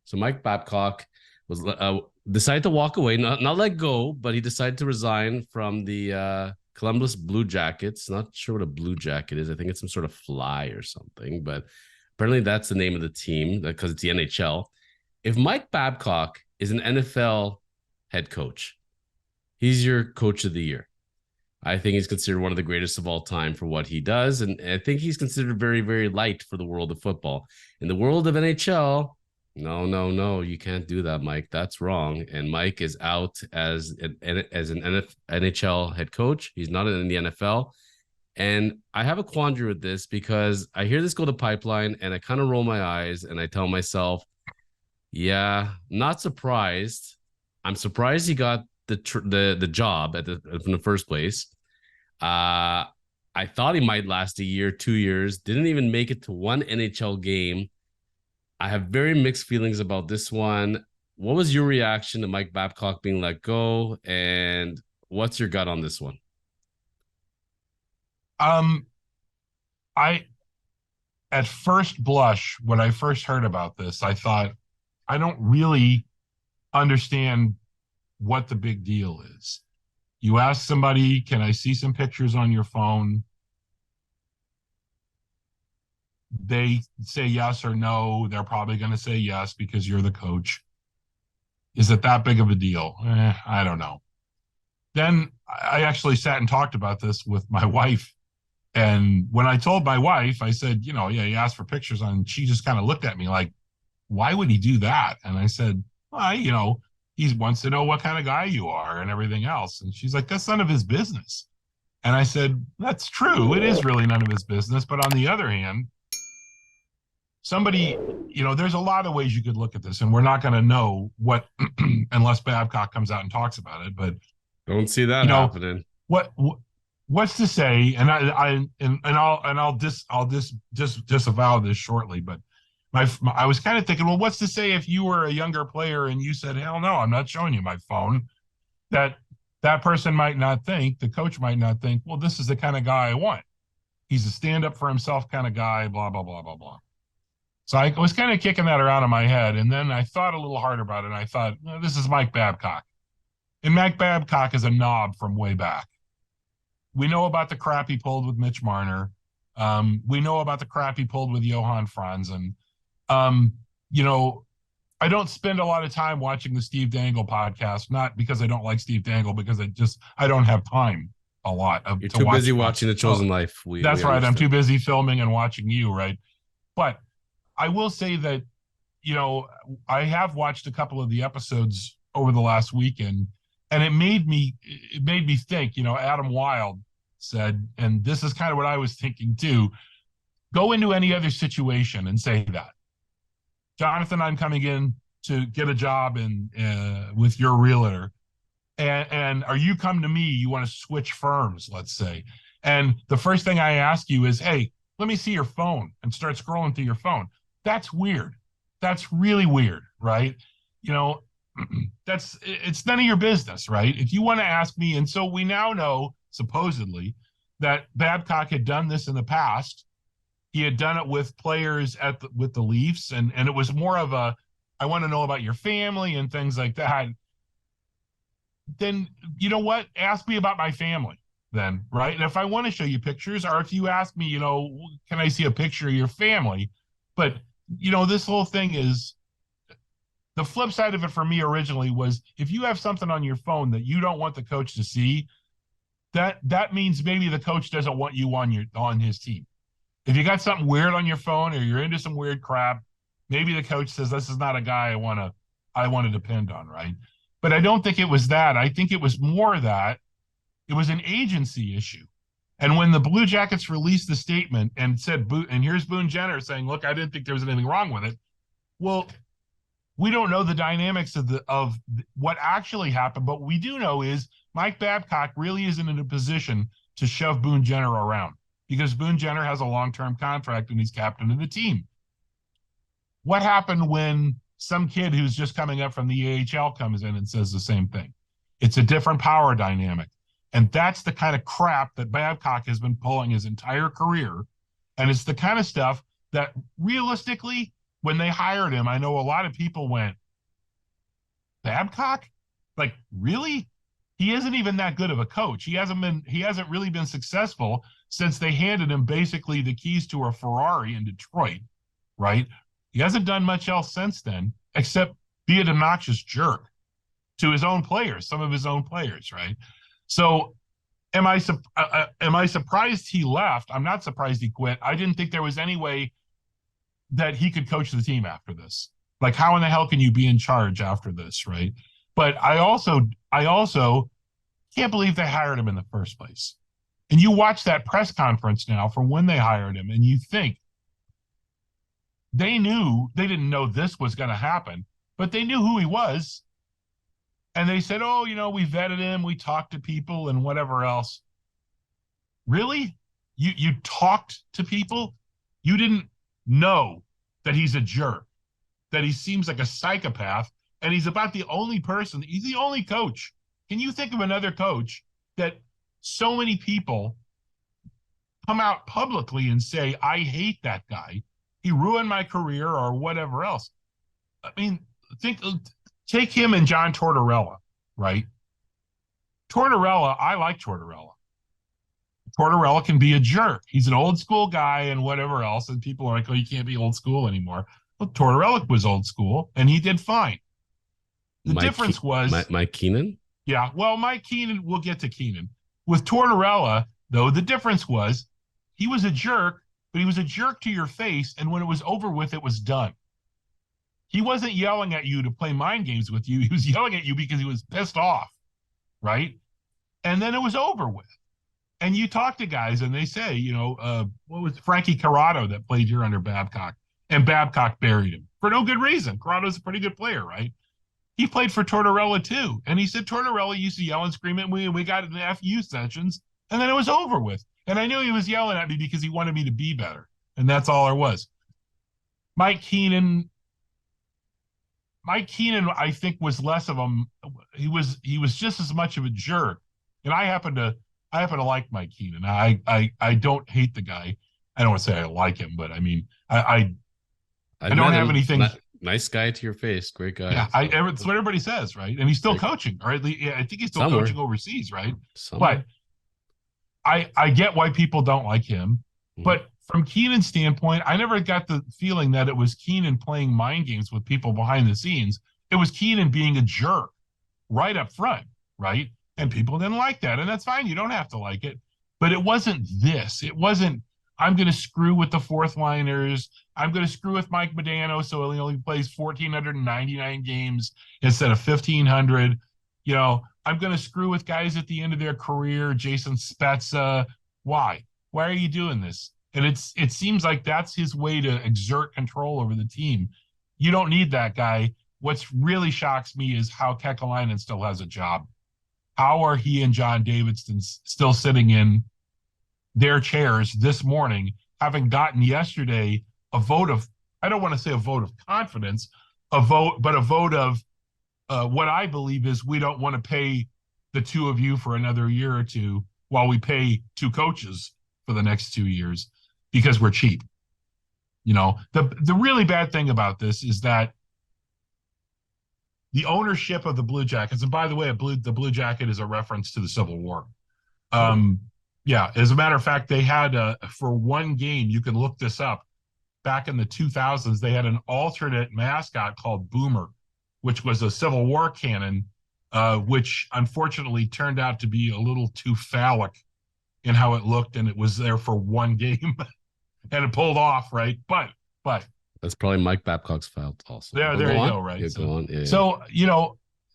So Mike Babcock was decided to walk away, not let go, but he decided to resign from the Columbus Blue Jackets. Not sure what a blue jacket is. I think it's some sort of fly or something, but apparently that's the name of the team because it's the NHL. If Mike Babcock is an NFL head coach, he's your coach of the year. I think he's considered one of the greatest of all time for what he does. And I think he's considered very, very light for the world of football. In the world of NHL, no, no, no, you can't do that, Mike. That's wrong. And Mike is out as an NHL head coach. He's not in the NFL. And I have a quandary with this because I hear this go to pipeline and I kind of roll my eyes and I tell myself, yeah, not surprised. I'm surprised he got the job from the first place. I thought he might last a year, 2 years. Didn't even make it to one NHL game. I have very mixed feelings about this one. What was your reaction to Mike Babcock being let go, and what's your gut on this one? I at first blush, when I first heard about this, I thought, I don't really understand what the big deal is. You ask somebody, can I see some pictures on your phone? They say yes or no. They're probably going to say yes because you're the coach. Is it that big of a deal? I don't know. Then I actually sat and talked about this with my wife. And when I told my wife, I said, yeah, he asked for pictures on, she just kind of looked at me like, why would he do that? And I said, well, he wants to know what kind of guy you are and everything else. And she's like, that's none of his business. And I said, that's true. It is really none of his business. But on the other hand, somebody, there's a lot of ways you could look at this, and we're not going to know what unless Babcock comes out and talks about it. But don't see that happening. What's to say? And I'll disavow this shortly. But I was kind of thinking, well, what's to say if you were a younger player and you said, hell no, I'm not showing you my phone, that person might not think, the coach might not think, well, this is the kind of guy I want. He's a stand up for himself kind of guy, blah, blah, blah, blah, blah. So I was kind of kicking that around in my head. And then I thought a little harder about it. And I thought, this is Mike Babcock. And Mike Babcock is a knob from way back. We know about the crap he pulled with Mitch Marner. We know about the crap he pulled with Johan Franzen. I don't spend a lot of time watching the Steve Dangle podcast, not because I don't like Steve Dangle, because I don't have time a lot. You're too busy watching The Chosen Life. That's right. I'm too busy filming and watching you, right? But I will say that, I have watched a couple of the episodes over the last weekend, and it made me think, Adam Wilde said, and this is kind of what I was thinking too, go into any other situation and say that, Jonathan, I'm coming in to get a job with your realtor. And are you come to me, you want to switch firms, let's say. And the first thing I ask you is, hey, let me see your phone, and start scrolling through your phone. That's weird. That's really weird, right? It's none of your business, right? If you want to ask me, and so we now know, supposedly, that Babcock had done this in the past. He had done it with players with the Leafs, and it was more of a, I want to know about your family and things like that. Then, you know what? Ask me about my family then, right? And if I want to show you pictures, or if you ask me, can I see a picture of your family? But, this whole thing is, the flip side of it for me originally was, if you have something on your phone that you don't want the coach to see, that means maybe the coach doesn't want you on his team. If you got something weird on your phone, or you're into some weird crap, maybe the coach says, this is not a guy I want to depend on, right? But I don't think it was that. I think it was more that it was an agency issue. And when the Blue Jackets released the statement and said, and here's Boone Jenner saying, look, I didn't think there was anything wrong with it. Well, we don't know the dynamics of what actually happened, but what we do know is Mike Babcock really isn't in a position to shove Boone Jenner around, because Boone Jenner has a long-term contract and he's captain of the team. What happened when some kid who's just coming up from the AHL comes in and says the same thing? It's a different power dynamic. And that's the kind of crap that Babcock has been pulling his entire career. And it's the kind of stuff that realistically when they hired him, I know a lot of people went, Babcock? Like, really? He isn't even that good of a coach. He hasn't really been successful since they handed him basically the keys to a Ferrari in Detroit, right? He hasn't done much else since then, except be an obnoxious jerk to his own players, some of his own players, right? So am I surprised he left? I'm not surprised he quit. I didn't think there was any way that he could coach the team after this. Like, how in the hell can you be in charge after this, right? But I also can't believe they hired him in the first place. And you watch that press conference now from when they hired him, and you think they didn't know this was going to happen, but they knew who he was. And they said, oh, we vetted him, we talked to people and whatever else. Really? You talked to people? You didn't know that he's a jerk, that he seems like a psychopath, and he's the only coach. Can you think of another coach that so many people come out publicly and say, I hate that guy, he ruined my career or whatever else? I mean, take him and John Tortorella, right? I like Tortorella. Tortorella can be a jerk. He's an old school guy and whatever else, and people are like, oh, you can't be old school anymore. Well, Tortorella was old school, and he did fine. The difference was Mike Keenan. Yeah, well, Mike Keenan, we'll get to Keenan. With Tortorella, though, the difference was he was a jerk, but he was a jerk to your face, and when it was over with, it was done. He wasn't yelling at you to play mind games with you. He was yelling at you because he was pissed off, right? And then it was over with. And you talk to guys, and they say, what was Frankie Corrado that played here under Babcock? And Babcock buried him for no good reason. Corrado's a pretty good player, right? He played for Tortorella too. And he said Tortorella used to yell and scream at me, and we got in the FU sessions, and then it was over with. And I knew he was yelling at me because he wanted me to be better. And that's all there was. Mike Keenan, I think, was less of he was just as much of a jerk. And I happen to like Mike Keenan. I don't hate the guy. I don't want to say I like him, but I mean, I don't have anything. Nice guy to your face, great guy. Yeah, it's what everybody says, right? And he's still coaching, or at least I think he's still coaching overseas, right? Somewhere. But I get why people don't like him. Mm-hmm. But from Keenan's standpoint, I never got the feeling that it was Keenan playing mind games with people behind the scenes. It was Keenan being a jerk right up front, right? And people didn't like that, and that's fine. You don't have to like it. But it wasn't this. It wasn't, I'm going to screw with the fourth liners. I'm going to screw with Mike Modano so he only plays 1,499 games instead of 1,500. I'm going to screw with guys at the end of their career, Jason Spezza. Why? Why are you doing this? And it seems like that's his way to exert control over the team. You don't need that guy. What's really shocks me is how Kekalainen still has a job. How are he and John Davidson still sitting in their chairs this morning, having gotten yesterday a vote of, I don't want to say a vote of confidence, but a vote of what I believe is we don't want to pay the two of you for another year or two while we pay two coaches for the next 2 years because we're cheap. The really bad thing about this is that the ownership of the Blue Jackets, and by the way, the Blue Jacket is a reference to the Civil War. Yeah, as a matter of fact, they had for one game, you can look this up, back in the 2000s, they had an alternate mascot called Boomer, which was a Civil War cannon, which unfortunately turned out to be a little too phallic in how it looked, and it was there for one game, and it pulled off, right? But that's probably Mike Babcock's fault also. There you go, right? Yeah, so, go on. Yeah, so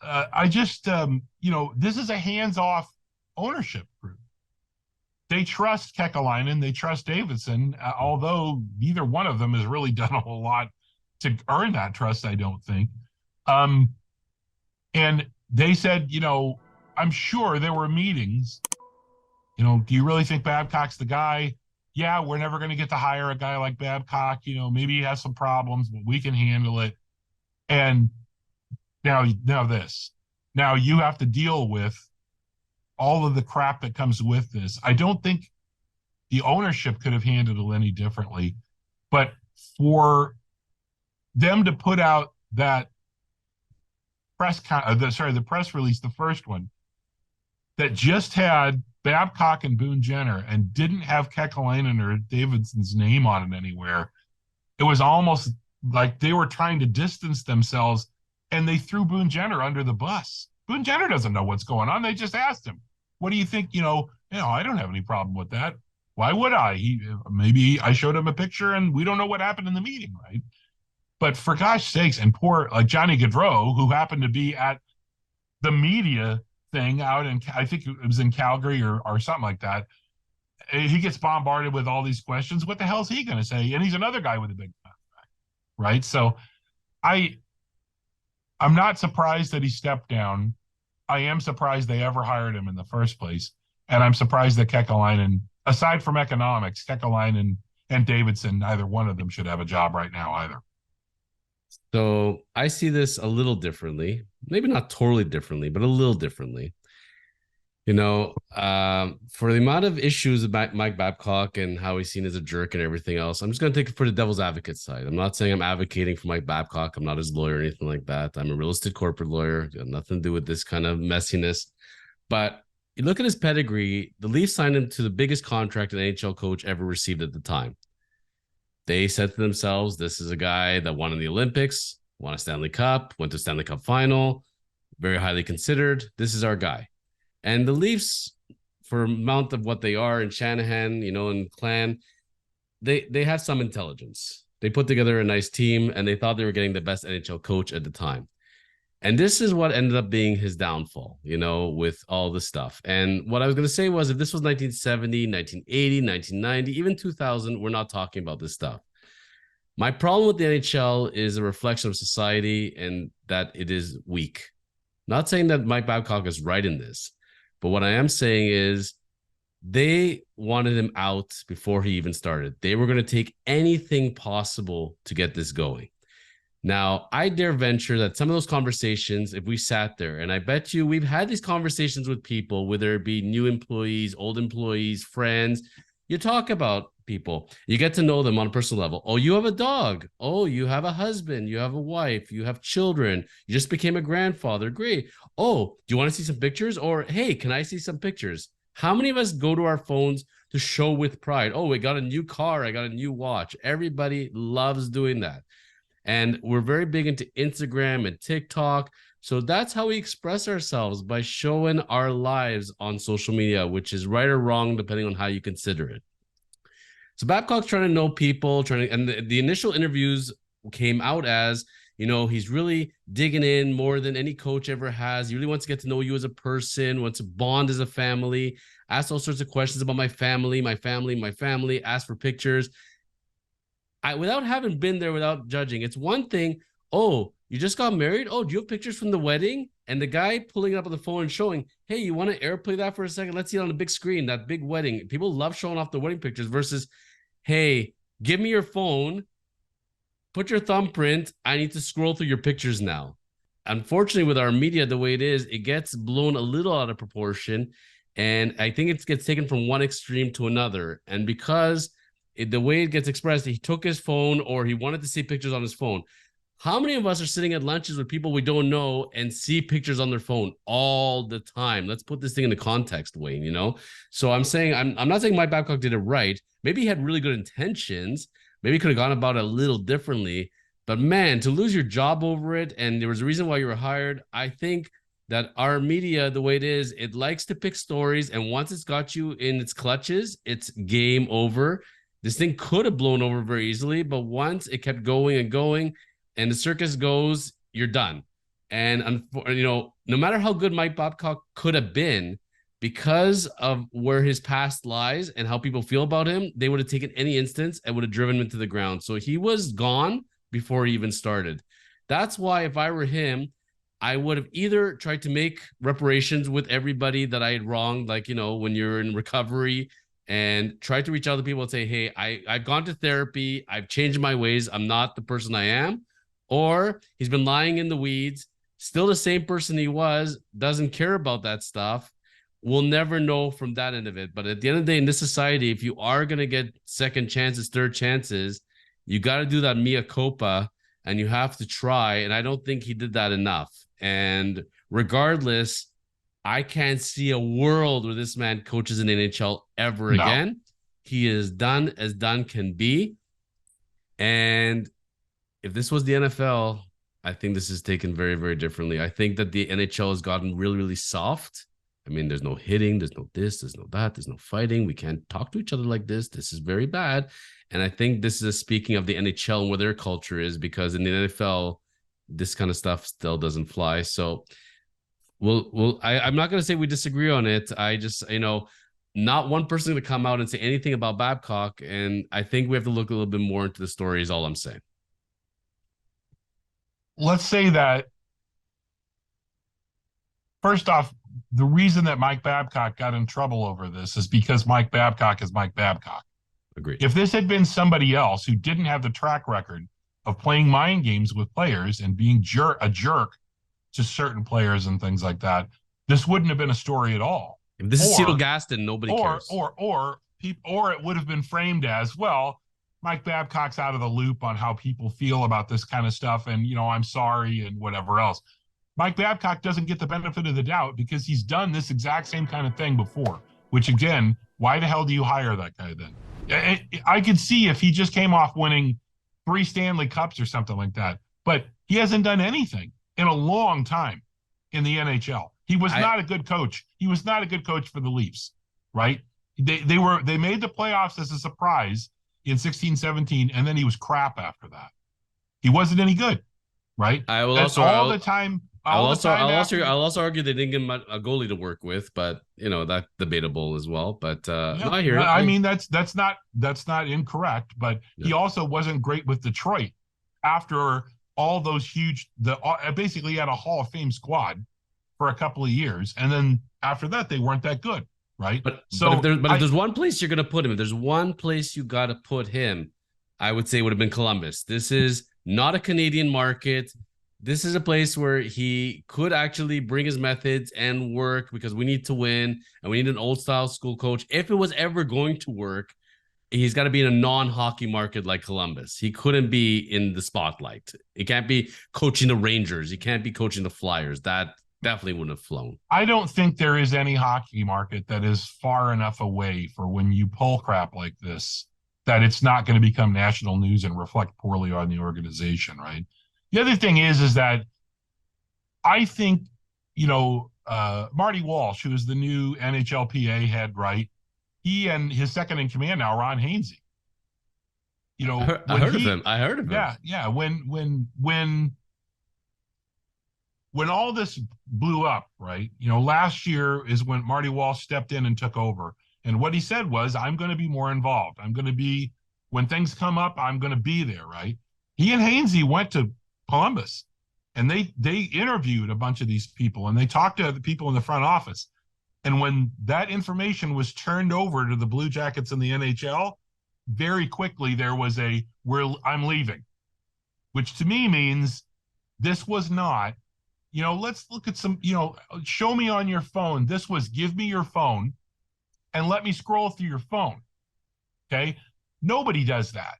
I just, this is a hands-off ownership group. They trust Kekalainen, they trust Davidson, although neither one of them has really done a whole lot to earn that trust, I don't think. And they said, I'm sure there were meetings, do you really think Babcock's the guy? Yeah, we're never going to get to hire a guy like Babcock. Maybe he has some problems, but we can handle it. And now this. Now you have to deal with all of the crap that comes with this. I don't think the ownership could have handled it any differently. But for them to put out that the press release, the first one that just had Babcock and Boone Jenner and didn't have Kekalainen or Davidson's name on it anywhere. It was almost like they were trying to distance themselves, and they threw Boone Jenner under the bus. Boone Jenner doesn't know what's going on. They just asked him, "What do you think?" I don't have any problem with that. Why would I? Maybe I showed him a picture, and we don't know what happened in the meeting, right? But for gosh sakes, and poor like Johnny Gaudreau, who happened to be at the media thing out in, I think it was in Calgary or something like that. He gets bombarded with all these questions. What the hell is he going to say? And he's another guy with a big contract, right? So I'm not surprised that he stepped down. I am surprised they ever hired him in the first place. And I'm surprised that Kekalainen, aside from economics, Kekalainen and Davidson, neither one of them should have a job right now either. So I see this a little differently, maybe not totally differently, but a little differently. For the amount of issues about Mike Babcock and how he's seen as a jerk and everything else, I'm just going to take it for the devil's advocate side. I'm not saying I'm advocating for Mike Babcock. I'm not his lawyer or anything like that. I'm a real estate corporate lawyer. Got nothing to do with this kind of messiness. But you look at his pedigree, the Leafs signed him to the biggest contract an NHL coach ever received at the time. They said to themselves, this is a guy that won in the Olympics, won a Stanley Cup, went to Stanley Cup final, very highly considered. This is our guy. And the Leafs, for amount of what they are in Shanahan, and Clan, they have some intelligence. They put together a nice team, and they thought they were getting the best NHL coach at the time. And this is what ended up being his downfall, with all the stuff. And what I was going to say was, if this was 1970, 1980, 1990, even 2000, we're not talking about this stuff. My problem with the NHL is a reflection of society and that it is weak. Not saying that Mike Babcock is right in this, but what I am saying is they wanted him out before he even started. They were going to take anything possible to get this going. Now, I dare venture that some of those conversations, if we sat there, and I bet you we've had these conversations with people, whether it be new employees, old employees, friends, you talk about people, you get to know them on a personal level. Oh, you have a dog. Oh, you have a husband, you have a wife, you have children, you just became a grandfather. Great. Oh, do you want to see some pictures? Or, hey, can I see some pictures? How many of us go to our phones to show with pride? Oh, we got a new car. I got a new watch. Everybody loves doing that. And we're very big into Instagram and TikTok. So that's how we express ourselves, by showing our lives on social media, which is right or wrong, depending on how you consider it. So Babcock's trying to know people, and the initial interviews came out as, he's really digging in more than any coach ever has. He really wants to get to know you as a person, wants to bond as a family, ask all sorts of questions about my family, ask for pictures. Without having been there, without judging, it's one thing. Oh, you just got married? Oh, do you have pictures from the wedding? And the guy pulling it up on the phone and showing, hey, you want to airplay that for a second? Let's see it on the big screen, that big wedding. People love showing off the wedding pictures versus, hey, give me your phone, put your thumbprint. I need to scroll through your pictures now. Unfortunately, with our media, the way it is, it gets blown a little out of proportion. And I think it gets taken from one extreme to another. And because the way it gets expressed, he took his phone or he wanted to see pictures on his phone. How many of us are sitting at lunches with people we don't know and see pictures on their phone all the time? Let's put this thing into context, Wayne, So I'm saying, I'm not saying Mike Babcock did it right. Maybe he had really good intentions. Maybe he could have gone about it a little differently. But man, to lose your job over it, and there was a reason why you were hired, I think that our media, the way it is, it likes to pick stories. And once it's got you in its clutches, it's game over. This thing could have blown over very easily, but once it kept going and going, and the circus goes, you're done. And, no matter how good Mike Babcock could have been, because of where his past lies and how people feel about him, they would have taken any instance and would have driven him into the ground. So he was gone before he even started. That's why if I were him, I would have either tried to make reparations with everybody that I had wronged, like, when you're in recovery, and try to reach out to people and say, hey, I've gone to therapy. I've changed my ways. I'm not the person I am. Or he's been lying in the weeds, still the same person he was, doesn't care about that stuff. We'll never know from that end of it. But at the end of the day, in this society, if you are going to get second chances, third chances, you got to do that mea culpa and you have to try. And I don't think he did that enough. And regardless, I can't see a world where this man coaches in NHL ever No. again. He is done as done can be. And if this was the NFL, I think this is taken very, very differently. I think that the NHL has gotten really, really soft. I mean, there's no hitting, there's no this, there's no that, there's no fighting. We can't talk to each other like this. This is very bad. And I think this is speaking of the NHL and where their culture is, because in the NFL, this kind of stuff still doesn't fly. So I'm not going to say we disagree on it. I just, not one person to come out and say anything about Babcock. And I think we have to look a little bit more into the story is all I'm saying. Let's say that, first off, the reason that Mike Babcock got in trouble over this is because Mike Babcock is Mike Babcock. Agreed. If this had been somebody else who didn't have the track record of playing mind games with players and being a jerk to certain players and things like that, this wouldn't have been a story at all. If this is Cedar Gaston, nobody cares. Or it would have been framed as, well, Mike Babcock's out of the loop on how people feel about this kind of stuff, and I'm sorry and whatever else. Mike Babcock doesn't get the benefit of the doubt because he's done this exact same kind of thing before, which, again, why the hell do you hire that guy then? I could see if he just came off winning 3 Stanley Cups or something like that, but he hasn't done anything in a long time in the NHL. He was not a good coach. He was not a good coach for the Leafs, right? They made the playoffs as a surprise in 16-17, and then he was crap after that. He wasn't any good, right? I'll also argue they didn't give him a goalie to work with, but that's debatable as well. But I hear it. I mean, that's not incorrect, but he also wasn't great with Detroit after all those basically had a Hall of Fame squad for a couple of years, and then after that they weren't that good, right? But if there's one place you're gonna put him, if there's one place you gotta put him, I would say it would have been Columbus. This is not a Canadian market. This is a place where he could actually bring his methods and work, because we need to win and we need an old style school coach. If it was ever going to work, he's got to be in a non-hockey market like Columbus. He couldn't be in the spotlight. He can't be coaching the Rangers. He can't be coaching the Flyers. That definitely wouldn't have flown. I don't think there is any hockey market that is far enough away for when you pull crap like this that it's not going to become national news and reflect poorly on the organization, right? The other thing is that I think, Marty Walsh, who is the new NHLPA head, right? He and his second in command now, Ron Hainsey. I heard of him. Yeah. When all this blew up, right? Last year is when Marty Walsh stepped in and took over. And what he said was, I'm going to be more involved. When things come up, I'm going to be there, right? He and Hainsey went to Columbus, and they interviewed a bunch of these people, and they talked to the people in the front office. And when that information was turned over to the Blue Jackets in the NHL, very quickly there was I'm leaving, which to me means this was not, let's look at some, show me on your phone. This was, give me your phone and let me scroll through your phone. Okay. Nobody does that.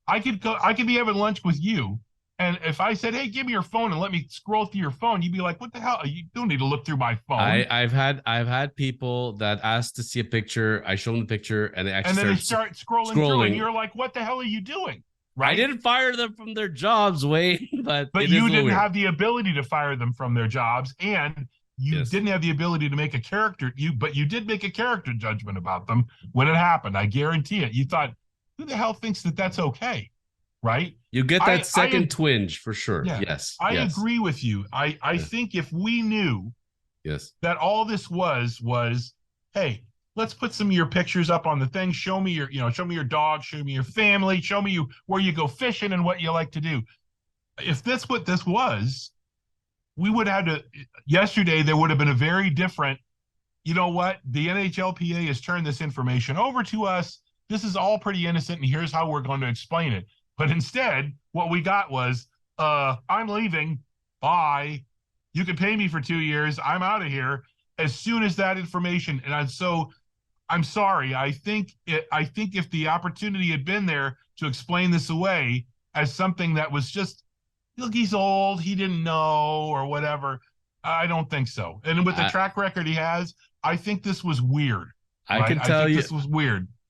I could be having lunch with you, and if I said, hey, give me your phone and let me scroll through your phone, you'd be like, what the hell? You don't need to look through my phone. I've had people that asked to see a picture. I show them the picture, and they start scrolling through, and you're like, what the hell are you doing? Right? I didn't fire them from their jobs, Wayne, but you didn't have the ability to fire them from their jobs, and you didn't have the ability to make a character. But you did make a character judgment about them when it happened. I guarantee it. You thought, who the hell thinks that that's okay? Right? You get that second twinge for sure. Yeah, yes. I agree with you. I think if we knew that all this was, hey, let's put some of your pictures up on the thing. Show me your dog, show me your family, show me where you go fishing and what you like to do. If that's what this was, we would have to, yesterday there would have been a very different, you know what? The NHLPA has turned this information over to us. This is all pretty innocent, and here's how we're going to explain it. But instead, what we got was, I'm leaving. Bye. You can pay me for 2 years. I'm out of here. As soon as that information, I'm sorry. I think if the opportunity had been there to explain this away as something that was just look, he's old, he didn't know or whatever. I don't think so. And with the I, track record he has, I think this was weird. I Right? can I tell think you, this was weird.